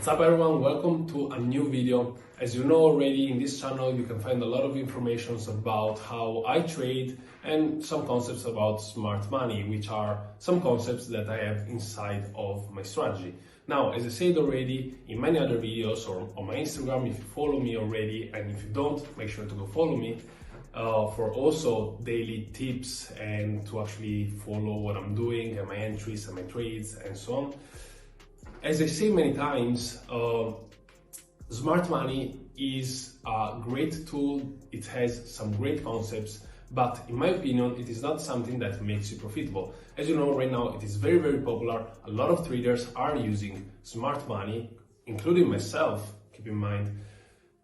What's up everyone, welcome to a new video. As you know already, in this channel you can find a lot of information about how I trade and some concepts about smart money, which are some concepts that I have inside of my strategy. Now, as I said already in many other videos or on my Instagram, if you follow me already, and if you don't, make sure to go follow me for also daily tips and to actually follow what I'm doing and my entries and my trades and so on. As I say many times, smart money is a great tool. It has some great concepts, but in my opinion, it is not something that makes you profitable. As you know, right now, it is very, very popular. A lot of traders are using smart money, including myself, keep in mind,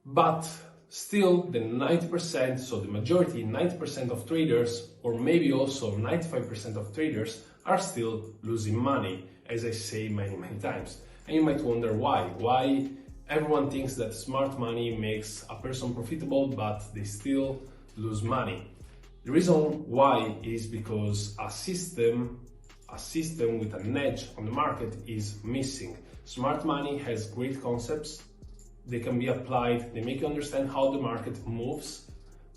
but still the 90%, so the majority, 90% of traders, or maybe also 95% of traders are still losing money, as I say many, many times. And you might wonder why. Why everyone thinks that smart money makes a person profitable, but they still lose money. The reason why is because a system with an edge on the market is missing. Smart money has great concepts. They can be applied, they make you understand how the market moves.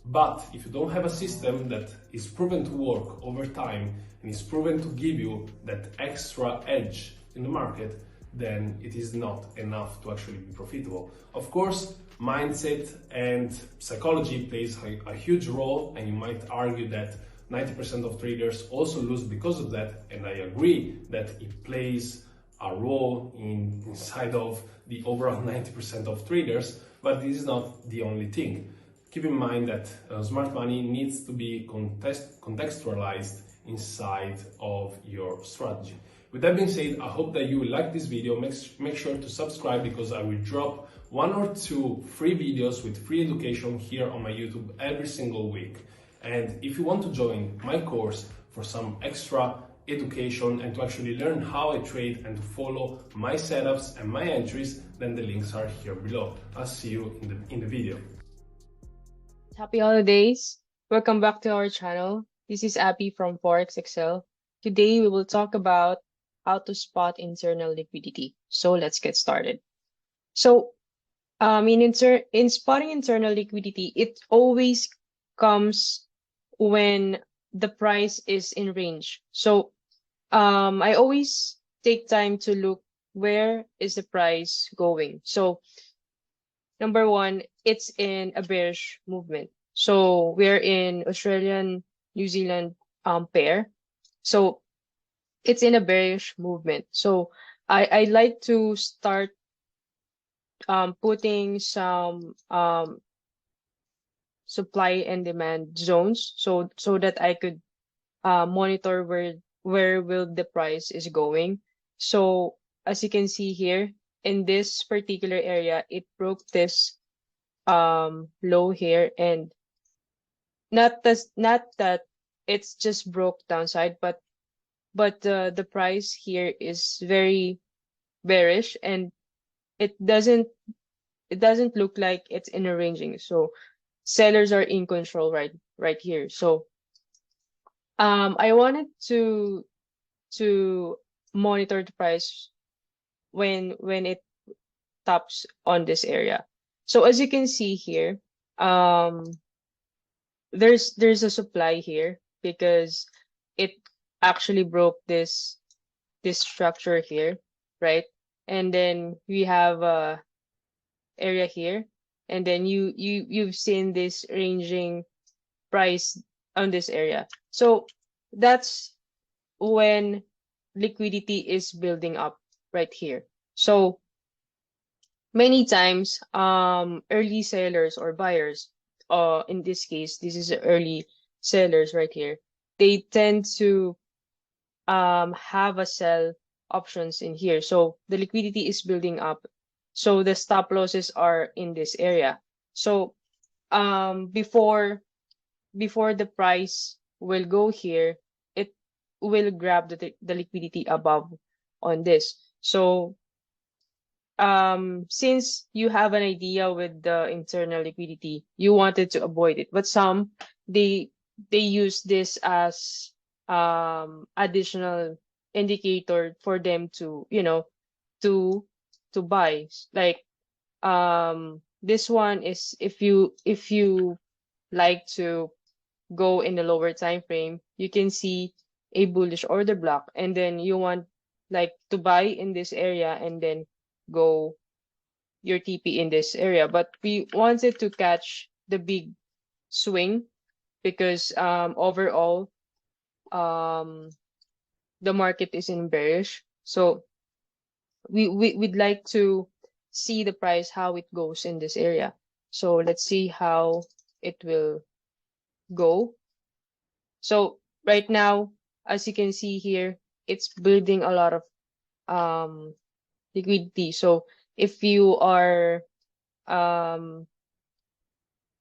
But if you don't have a system that is proven to work over time and is proven to give you that extra edge in the market, then it is not enough to actually be profitable. Of course, mindset and psychology plays a huge role, and you might argue that 90% of traders also lose because of that, and I agree that it plays a role inside of the overall 90% of traders, but this is not the only thing. Keep in mind that smart money needs to be contextualized inside of your strategy. With that being said, I hope that you will like this video. Make sure to subscribe, because I will drop 1 or 2 free videos with free education here on my YouTube every single week. And if you want to join my course for some extra education and to actually learn how I trade and to follow my setups and my entries, then the links are here below. I'll see you in the video. Happy holidays! Welcome back to our channel. This is Abby from Forex Excel. Today we will talk about how to spot internal liquidity. So let's get started. So in spotting internal liquidity, it always comes when the price is in range. So I always take time to look where is the price going. So number one, it's in a bearish movement. So we're in Australian New Zealand pair. So it's in a bearish movement. So I like to start putting some supply and demand zones, so that I could monitor where will the price is going. So as you can see here, in this particular area, it broke this low here, and not that it's just broke downside, but the price here is very bearish, and it doesn't look like it's in a ranging. So sellers are in control right here. So I wanted to monitor the price when it tops on this area. So as you can see here, there's a supply here because it actually broke this structure here, right? And then we have a area here, and then you've seen this ranging price on this area. So that's when liquidity is building up right here. So many times early sellers or buyers, in this case this is early sellers right here, they tend to have a sell options in here. So the liquidity is building up, so the stop losses are in this area. So before the price will go here, it will grab the liquidity above on this. So since you have an idea with the internal liquidity, you wanted to avoid it, but some they use this as additional indicator for them to to to buy. Like this one is if you like to go in the lower time frame, you can see a bullish order block, and then you want like to buy in this area and then go your TP in this area. But we wanted to catch the big swing because overall um the market is in bearish. So we'd like to see the price how it goes in this area. So let's see how it will go. So right now, as you can see here, it's building a lot of um liquidity. So if you are um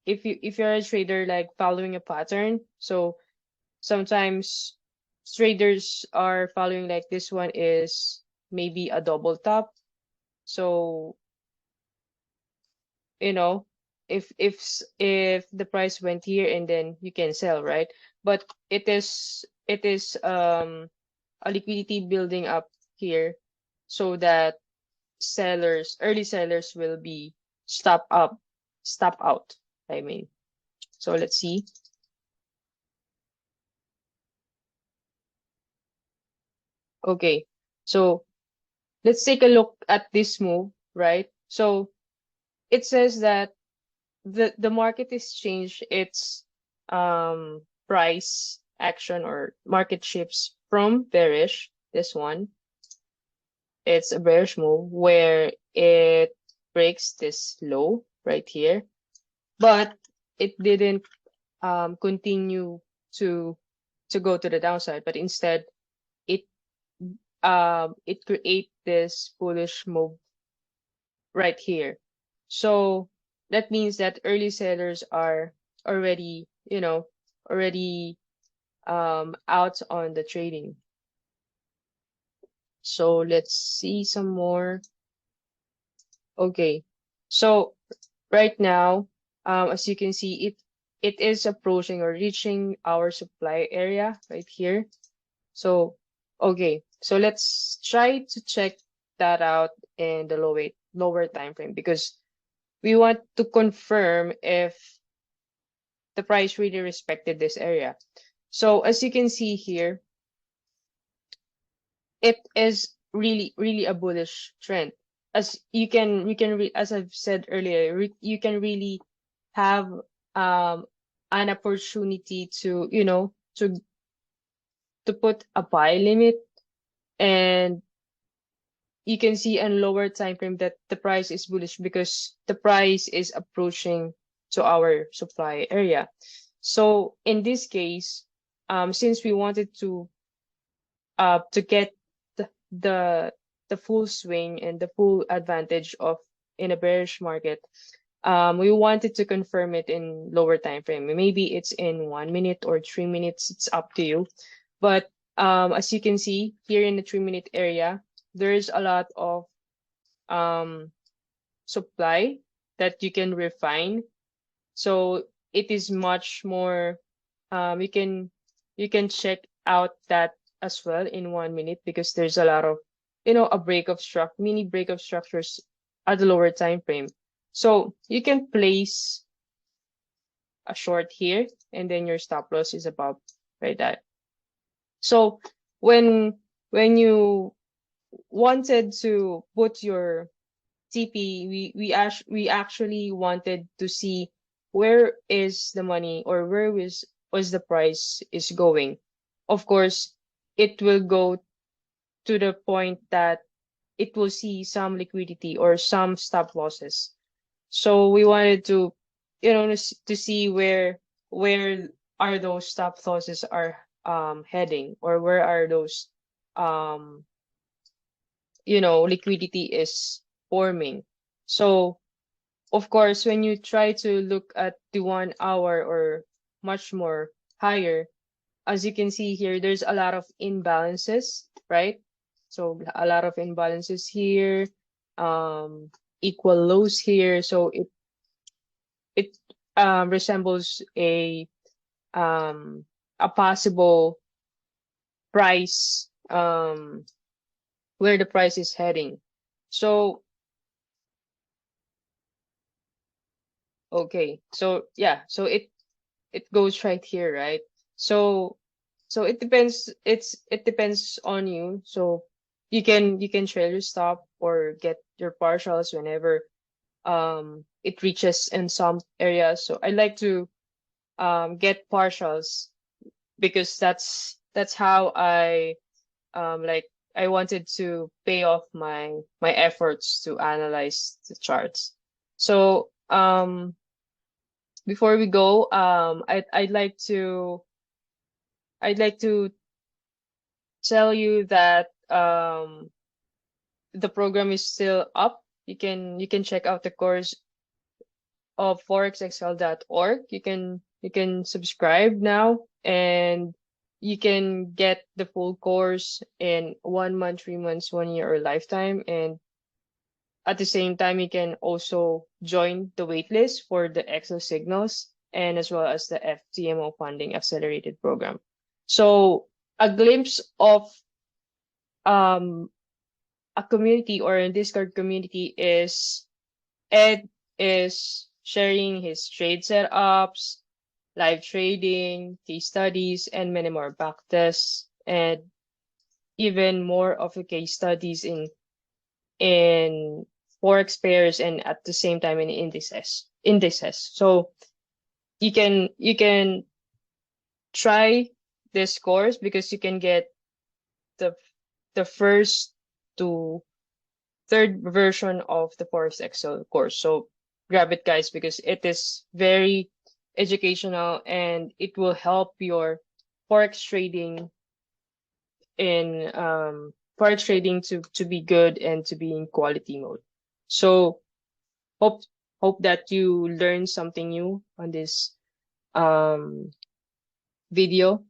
if you're a trader like following a pattern, so sometimes traders are following like this one is maybe a double top. So you know, if the price went here and then you can sell, right? But it is a liquidity building up here so that early sellers will be stop out, I mean. So let's see. Okay, so let's take a look at this move, right? So it says that the market has changed its price action or market shifts from bearish. This one, it's a bearish move where it breaks this low right here, but it didn't continue to go to the downside, but instead it it create this bullish move right here. So that means that early sellers are already, already out on the trading. So let's see some more. Okay. So right now, as you can see, it is approaching or reaching our supply area right here. So okay, so let's try to check that out in the lower time frame because we want to confirm if the price really respected this area. So as you can see here, it is really a bullish trend. As as I've said earlier, you can really have an opportunity to to put a buy limit, and you can see on lower time frame that the price is bullish because the price is approaching to our supply area. So in this case, since we wanted to get the the full swing and the full advantage of in a bearish market, we wanted to confirm it in lower time frame. Maybe it's in 1 minute or 3 minutes. It's up to you. But as you can see here in the 3 minute area, there's a lot of um, supply that you can refine. So it is much more. You can check out that as well in 1 minute because there's a lot of a mini break of structures at the lower time frame. So you can place a short here and then your stop loss is above right that. So when you wanted to put your TP, we actually wanted to see where is the money or where was the price is going. Of course, it will go to the point that it will see some liquidity or some stop losses. So we wanted to, to see where are those stop losses are heading, or where are those um liquidity is forming. So of course, when you try to look at the 1 hour or much more higher, as you can see here, there's a lot of imbalances, right? So a lot of imbalances here, equal lows here. So it resembles a possible price where the price is heading. So Okay, so yeah, so it goes right here, right? So it depends. It depends on you. So you can trail your stop or get your partials whenever it reaches in some areas. So I like to get partials because that's how like I wanted to pay off my efforts to analyze the charts. So before we go, I'd like to tell you that the program is still up. You can check out the course of forexexcel.org. You can subscribe now, and you can get the full course in 1 month, 3 months, 1 year, or lifetime. And at the same time, you can also join the waitlist for the Excel signals and as well as the FTMO funding accelerated program. So a glimpse of um a community or a Discord community is Ed is sharing his trade setups, live trading, case studies, and many more backtests, and even more of the case studies in forex pairs and at the same time in indices. So you can try this course because you can get the the first to third version of the Forex Excel course. So grab it, guys, because it is very educational and it will help your forex trading in forex trading to be good and to be in quality mode. So hope hope that you learn something new on this um video.